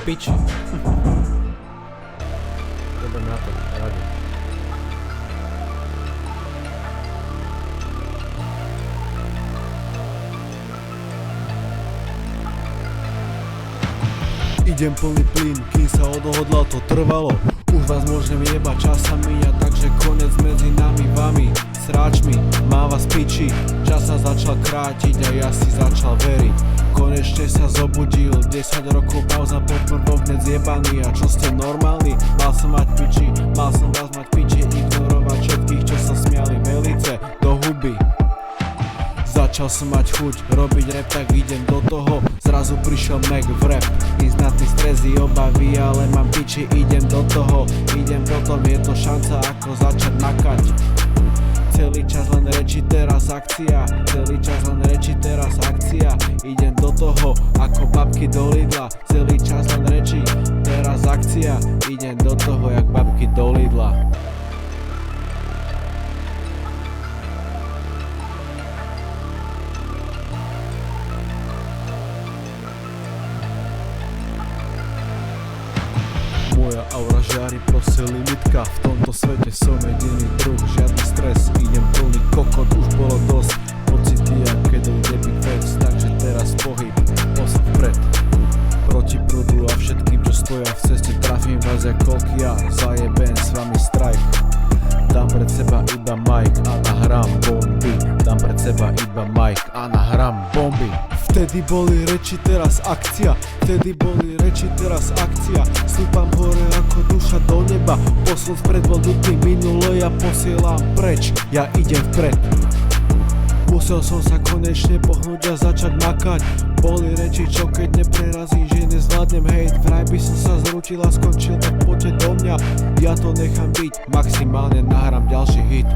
piči. Idem na to, radi. Idem plný plyn, kým sa odohodlal, to trvalo. Už vás môžem jebať, čas sa míňa, takže konec medzi nami, vami. Sráčmi, mám vás piči, čas sa začal krátiť a ja si začal veriť. Konečne sa zobudil, 10 rokov pauza po prvovne zjebaný. A čo ste normálni? Mal som mať piči, mal som vás mať piči, ignorovať všetkých, čo sa smiali velice do huby. Začal som mať chuť robiť rap, tak idem do toho. Zrazu prišiel Mac v rap, neznatný strezy, obavy, ale mám piči, idem do toho. Je to šanca ako začať makať. Celý čas len reči, teraz akcia. Celý čas len reči, teraz akcia. Idem do toho ako babky do Lidla. Celý čas len reči, teraz akcia. Idem do toho jak babky do Lidla. Moja aura žiari, proste limitka. V tomto svete som jediný druh, žiadny stres. Idem plný kokot, už bolo dosť. Pocity, aké dojde byť vec. Takže teraz pohyb, postup vpred. Proti prúdu a všetkým, čo stoja v ceste. Trafím vás jak kolkia, zajebem s vami strike. Dám pred seba iba mic a nahrám bomby. Dám pred seba iba mic a nahrám bomby. Vtedy boli reči, teraz akcia. Vtedy boli reči, teraz akcia. Stúpam hore ako duša do neba. Posun vpred bol nutný, minulé ja posielam preč. Ja idem vpred. Musel som sa konečne pohnúť a začať makať. Boli reči, čo keď neprerazím, že nezvládnem hejt. Vraj by som sa zrútil a skončil, tak poďte do mňa. Ja to nechám byť, maximálne nahrám ďalší hit.